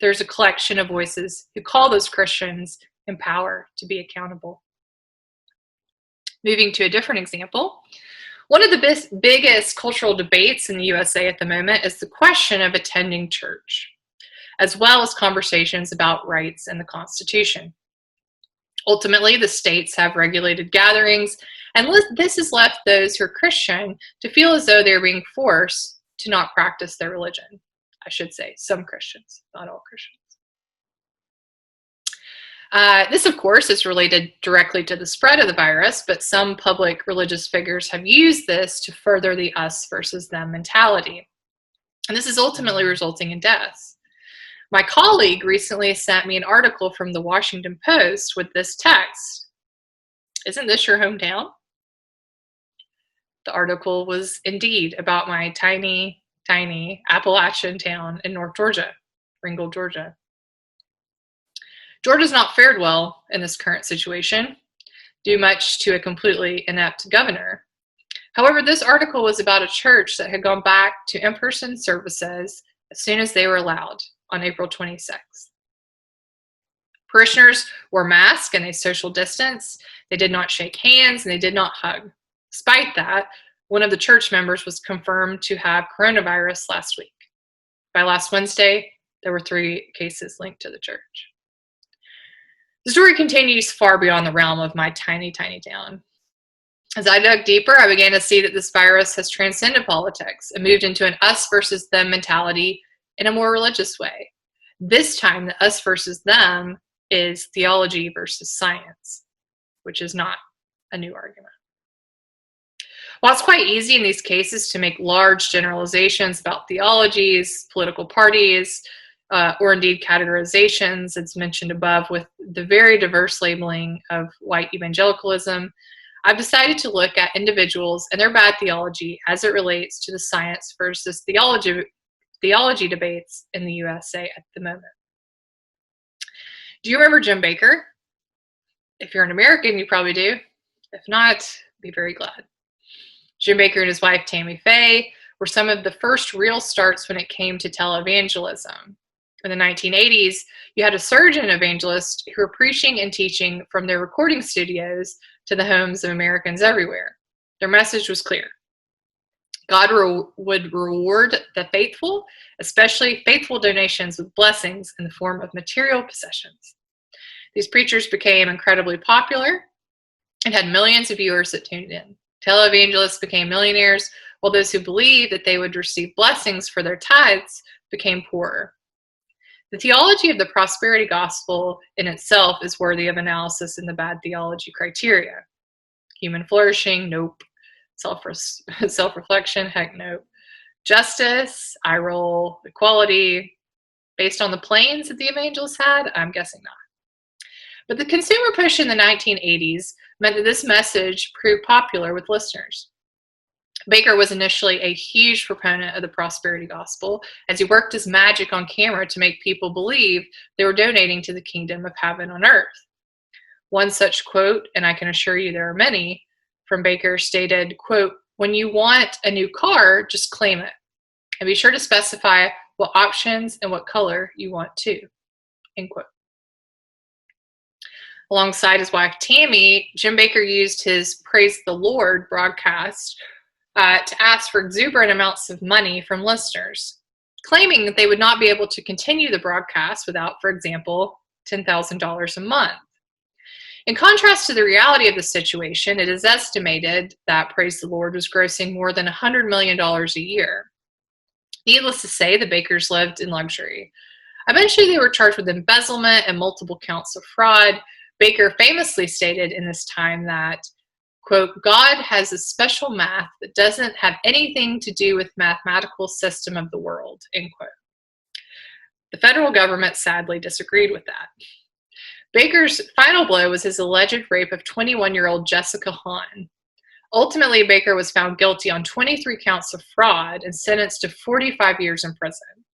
there's a collection of voices who call those Christians in power to be accountable. Moving to a different example, one of the biggest cultural debates in the USA at the moment is the question of attending church, as well as conversations about rights and the Constitution. Ultimately, the states have regulated gatherings, and this has left those who are Christian to feel as though they're being forced to not practice their religion. I should say some Christians, not all Christians. This, of course, is related directly to the spread of the virus, but some public religious figures have used this to further the us versus them mentality. And this is ultimately resulting in deaths. My colleague recently sent me an article from the Washington Post with this text. Isn't this your hometown? The article was indeed about my tiny, tiny Appalachian town in North Georgia, Ringgold, Georgia. Georgia's not fared well in this current situation, due much to a completely inept governor. However, this article was about a church that had gone back to in-person services as soon as they were allowed on April 26th. Parishioners wore masks and they social distanced. They did not shake hands and they did not hug. Despite that, one of the church members was confirmed to have coronavirus last week. By last Wednesday, there were 3 cases linked to the church. The story continues far beyond the realm of my tiny, tiny town. As I dug deeper, I began to see that this virus has transcended politics and moved into an us versus them mentality in a more religious way. This time, the us versus them is theology versus science, which is not a new argument. While it's quite easy in these cases to make large generalizations about theologies, political parties, or indeed categorizations, as mentioned above, with the very diverse labeling of white evangelicalism, I've decided to look at individuals and their bad theology as it relates to the science versus theology debates in the USA at the moment. Do you remember Jim Bakker? If you're an American, you probably do. If not, be very glad. Jim Bakker and his wife, Tammy Faye, were some of the first real starts when it came to televangelism. In the 1980s, you had a surge in evangelists who were preaching and teaching from their recording studios to the homes of Americans everywhere. Their message was clear. God would reward the faithful, especially faithful donations, with blessings in the form of material possessions. These preachers became incredibly popular and had millions of viewers that tuned in. Televangelists became millionaires, while those who believed that they would receive blessings for their tithes became poorer. The theology of the prosperity gospel in itself is worthy of analysis in the bad theology criteria. Human flourishing, nope. Self-reflection, heck no. Justice, eye roll. Equality, based on the planes that the evangelists had, I'm guessing not. But the consumer push in the 1980s meant that this message proved popular with listeners. Bakker was initially a huge proponent of the prosperity gospel as he worked his magic on camera to make people believe they were donating to the kingdom of heaven on earth. One such quote, and I can assure you there are many, from Bakker stated, quote, "When you want a new car, just claim it. And be sure to specify what options and what color you want too," end quote. Alongside his wife, Tammy, Jim Bakker used his Praise the Lord broadcast to ask for exuberant amounts of money from listeners, claiming that they would not be able to continue the broadcast without, for example, $10,000 a month. In contrast to the reality of the situation, it is estimated that Praise the Lord was grossing more than $100 million a year. Needless to say, the Bakkers lived in luxury. Eventually, they were charged with embezzlement and multiple counts of fraud. Bakker famously stated in this time that, quote, God has a special math that doesn't have anything to do with mathematical system of the world, end quote. The federal government sadly disagreed with that. Baker's final blow was his alleged rape of 21-year-old Jessica Hahn. Ultimately, Baker was found guilty on 23 counts of fraud and sentenced to 45 years in prison.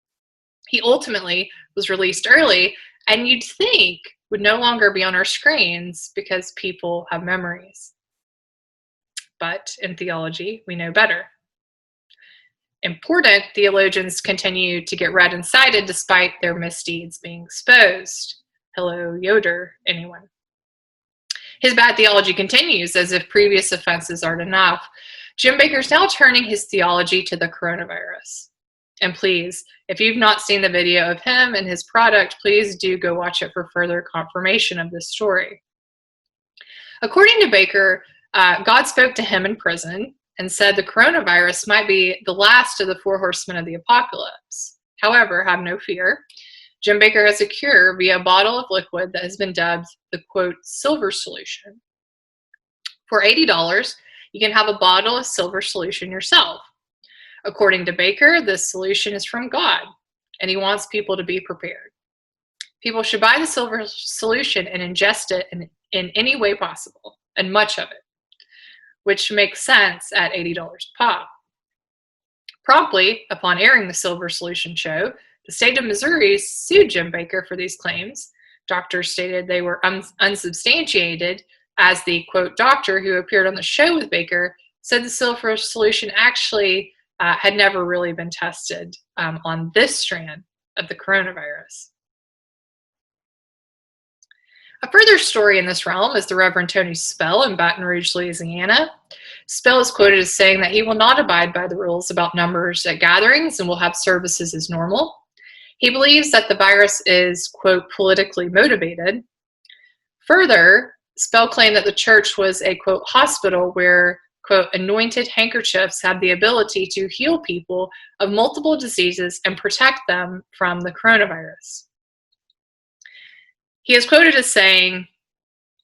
He ultimately was released early, and you'd think would no longer be on our screens because people have memories. But in theology, we know better. Important theologians continue to get read and cited despite their misdeeds being exposed. Hello, Yoder, anyone? His bad theology continues as if previous offenses aren't enough. Jim Baker's now turning his theology to the coronavirus. And please, if you've not seen the video of him and his product, please do go watch it for further confirmation of this story. According to Baker, God spoke to him in prison and said the coronavirus might be the last of the 4 horsemen of the apocalypse. However, have no fear. Jim Baker has a cure via a bottle of liquid that has been dubbed the, quote, silver solution. For $80, you can have a bottle of silver solution yourself. According to Baker, this solution is from God, and he wants people to be prepared. People should buy the silver solution and ingest it in any way possible, and much of it, which makes sense at $80 pop. Promptly, upon airing the silver solution show, the state of Missouri sued Jim Baker for these claims. Doctors stated they were unsubstantiated, as the, quote, doctor who appeared on the show with Baker said the silver solution actually had never really been tested on this strand of the coronavirus. A further story in this realm is the Reverend Tony Spell in Baton Rouge, Louisiana. Spell is quoted as saying that he will not abide by the rules about numbers at gatherings and will have services as normal. He believes that the virus is, quote, politically motivated. Further, Spell claimed that the church was a, quote, hospital where, quote, anointed handkerchiefs had the ability to heal people of multiple diseases and protect them from the coronavirus. He is quoted as saying,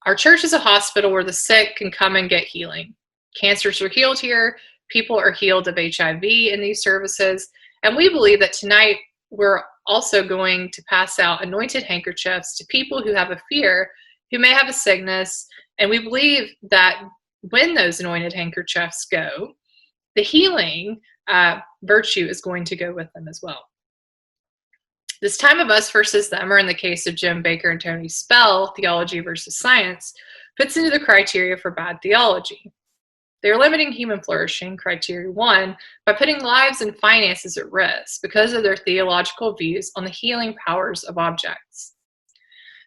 our church is a hospital where the sick can come and get healing. Cancers are healed here. People are healed of HIV in these services. And we believe that tonight we're also going to pass out anointed handkerchiefs to people who have a fear, who may have a sickness. And we believe that when those anointed handkerchiefs go, the healing virtue is going to go with them as well. This time of us versus them, or in the case of Jim Baker and Tony Spell, theology versus science, fits into the criteria for bad theology. They're limiting human flourishing, criteria 1, by putting lives and finances at risk because of their theological views on the healing powers of objects.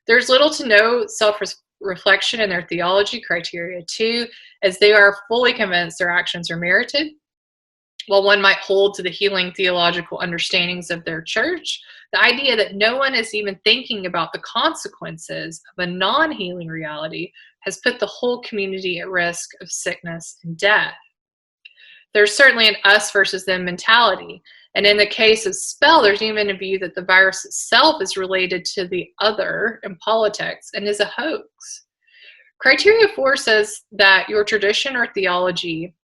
There's little to no self-reflection in their theology, criteria 2, as they are fully convinced their actions are merited. While one might hold to the healing theological understandings of their church, the idea that no one is even thinking about the consequences of a non-healing reality has put the whole community at risk of sickness and death. There's certainly an us versus them mentality. And in the case of Spell, there's even a view that the virus itself is related to the other in politics and is a hoax. Criteria 4 says that your tradition or theology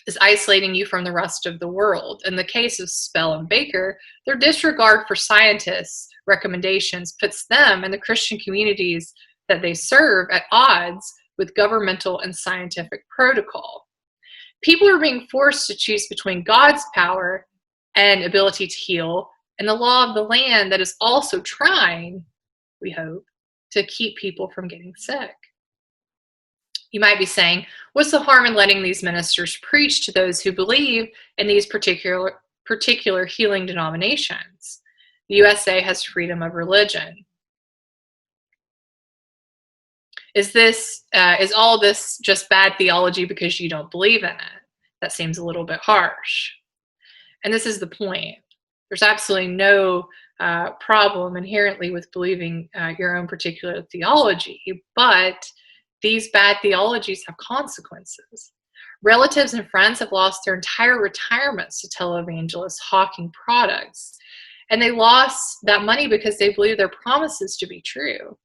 is isolating you from the rest of the world. In the case of Spell and Baker, their disregard for scientists' recommendations puts them and the Christian communities that they serve at odds with governmental and scientific protocol. People are being forced to choose between God's power and ability to heal and the law of the land that is also trying, we hope, to keep people from getting sick. You might be saying, what's the harm in letting these ministers preach to those who believe in these particular healing denominations? The USA has freedom of religion. Is all this just bad theology because you don't believe in it? That seems a little bit harsh. And this is the point. There's absolutely no problem inherently with believing your own particular theology, but these bad theologies have consequences. Relatives and friends have lost their entire retirements to televangelists hawking products, and they lost that money because they believe their promises to be true.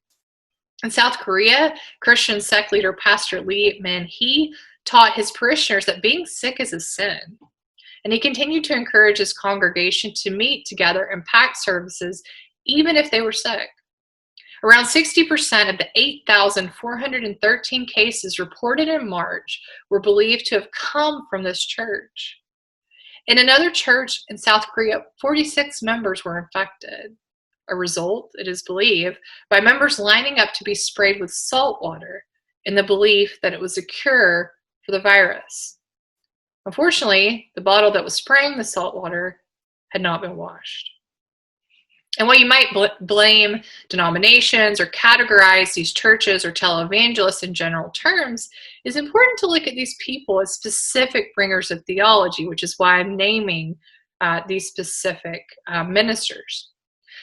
In South Korea, Christian sect leader Pastor Lee Man-hee taught his parishioners that being sick is a sin. And he continued to encourage his congregation to meet together in packed services, even if they were sick. Around 60% of the 8,413 cases reported in March were believed to have come from this church. In another church in South Korea, 46 members were infected. A result, it is believed, by members lining up to be sprayed with salt water in the belief that it was a cure for the virus. Unfortunately, the bottle that was spraying the salt water had not been washed. And while you might blame denominations or categorize these churches or televangelists in general terms, it's important to look at these people as specific bringers of theology, which is why I'm naming these specific ministers.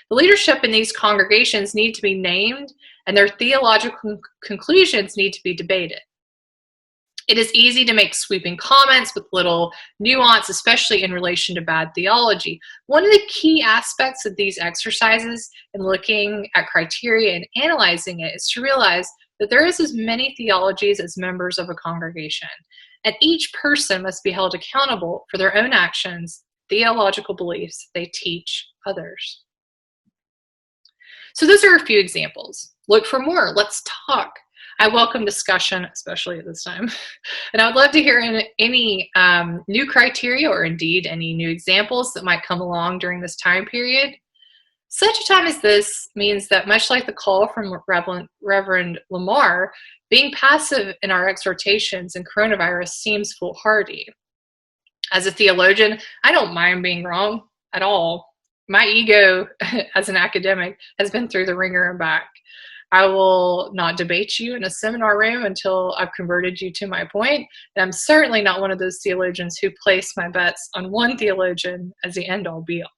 The leadership in these congregations need to be named, and their theological conclusions need to be debated. It is easy to make sweeping comments with little nuance, especially in relation to bad theology. One of the key aspects of these exercises in looking at criteria and analyzing it is to realize that there is as many theologies as members of a congregation, and each person must be held accountable for their own actions, theological beliefs they teach others. So those are a few examples. Look for more. Let's talk. I welcome discussion, especially at this time. And I would love to hear any new criteria or indeed any new examples that might come along during this time period. Such a time as this means that, much like the call from Reverend Lamar, being passive in our exhortations in coronavirus seems foolhardy. As a theologian, I don't mind being wrong at all. My ego as an academic has been through the ringer and back. I will not debate you in a seminar room until I've converted you to my point. And I'm certainly not one of those theologians who place my bets on one theologian as the end-all be-all.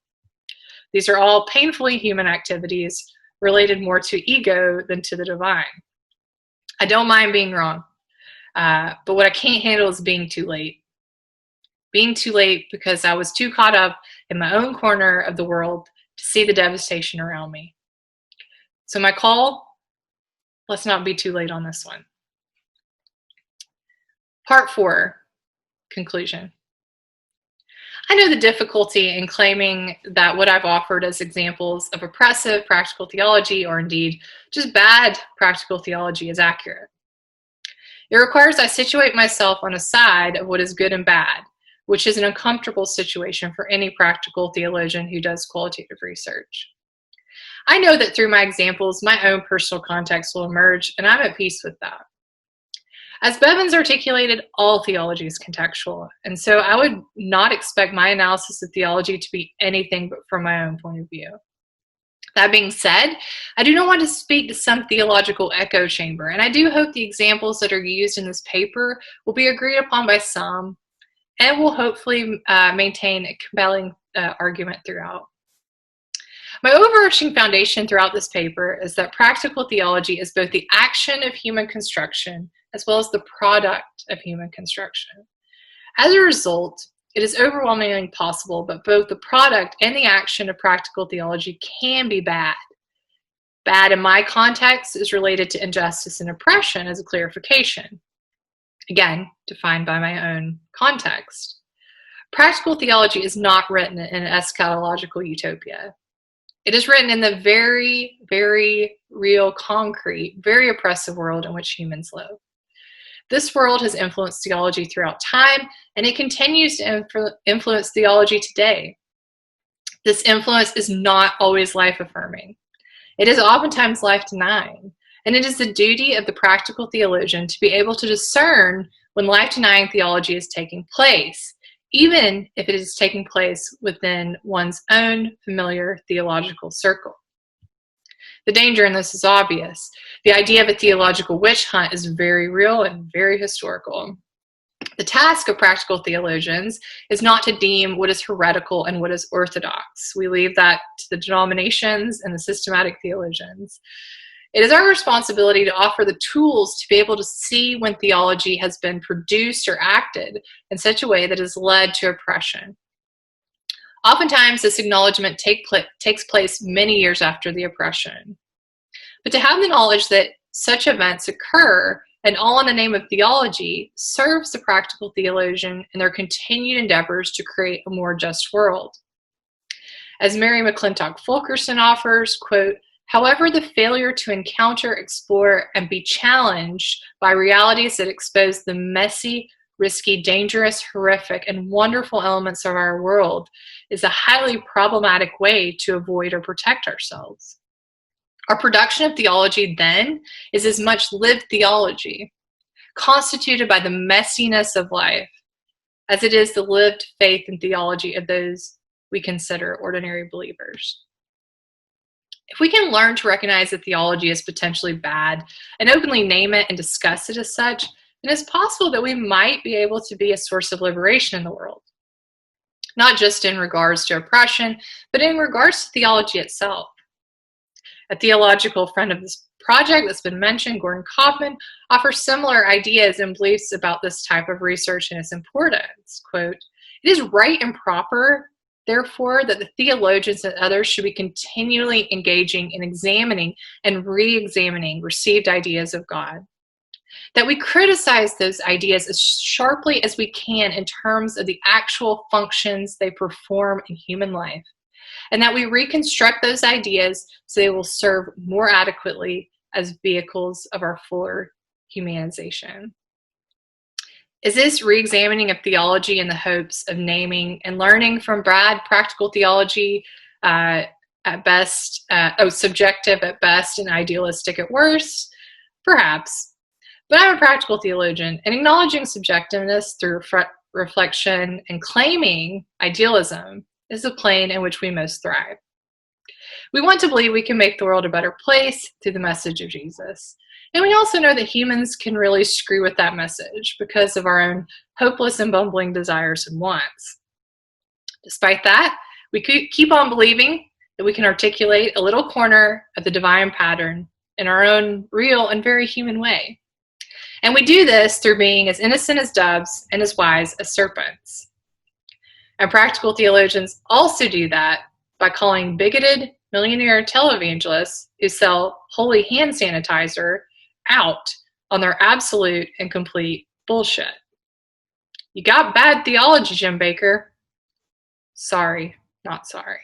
These are all painfully human activities related more to ego than to the divine. I don't mind being wrong, but what I can't handle is being too late. Being too late because I was too caught up in my own corner of the world to see the devastation around me. So my call, let's not be too late on this one. Part 4, conclusion. I know the difficulty in claiming that what I've offered as examples of oppressive practical theology, or indeed just bad practical theology, is accurate. It requires I situate myself on a side of what is good and bad, which is an uncomfortable situation for any practical theologian who does qualitative research. I know that through my examples, my own personal context will emerge, and I'm at peace with that. As Bevan's articulated, all theology is contextual, and so I would not expect my analysis of theology to be anything but from my own point of view. That being said, I do not want to speak to some theological echo chamber, and I do hope the examples that are used in this paper will be agreed upon by some, and will hopefully maintain a compelling argument throughout. My overarching foundation throughout this paper is that practical theology is both the action of human construction as well as the product of human construction. As a result, it is overwhelmingly possible that both the product and the action of practical theology can be bad. Bad in my context is related to injustice and oppression as a clarification. Again, defined by my own context. Practical theology is not written in an eschatological utopia. It is written in the very, very real, concrete, very oppressive world in which humans live. This world has influenced theology throughout time, and it continues to influence theology today. This influence is not always life-affirming. It is oftentimes life-denying, and it is the duty of the practical theologian to be able to discern when life-denying theology is taking place, even if it is taking place within one's own familiar theological circle. The danger in this is obvious. The idea of a theological witch hunt is very real and very historical. The task of practical theologians is not to deem what is heretical and what is orthodox. We leave that to the denominations and the systematic theologians. It is our responsibility to offer the tools to be able to see when theology has been produced or acted in such a way that has led to oppression. Oftentimes, this acknowledgement takes place many years after the oppression. But to have the knowledge that such events occur, and all in the name of theology, serves the practical theologian in their continued endeavors to create a more just world. As Mary McClintock Fulkerson offers, quote, however, the failure to encounter, explore, and be challenged by realities that expose the messy, risky, dangerous, horrific, and wonderful elements of our world is a highly problematic way to avoid or protect ourselves. Our production of theology, then, is as much lived theology, constituted by the messiness of life, as it is the lived faith and theology of those we consider ordinary believers. If we can learn to recognize that theology is potentially bad and openly name it and discuss it as such, then it's possible that we might be able to be a source of liberation in the world. Not just in regards to oppression, but in regards to theology itself. A theological friend of this project that's been mentioned, Gordon Kaufman, offers similar ideas and beliefs about this type of research and its importance. Quote, it is right and proper, therefore, that the theologians and others should be continually engaging in examining and re-examining received ideas of God. That we criticize those ideas as sharply as we can in terms of the actual functions they perform in human life, and that we reconstruct those ideas so they will serve more adequately as vehicles of our fuller humanization. Is this re-examining of theology in the hopes of naming and learning from bad practical theology at best, subjective at best and idealistic at worst? Perhaps. But I'm a practical theologian, and acknowledging subjectiveness through reflection and claiming idealism is the plane in which we most thrive. We want to believe we can make the world a better place through the message of Jesus. And we also know that humans can really screw with that message because of our own hopeless and bumbling desires and wants. Despite that, we keep on believing that we can articulate a little corner of the divine pattern in our own real and very human way. And we do this through being as innocent as doves and as wise as serpents. And practical theologians also do that by calling bigoted millionaire televangelists who sell holy hand sanitizer out on their absolute and complete bullshit. You got bad theology, Jim Bakker. Sorry, not sorry.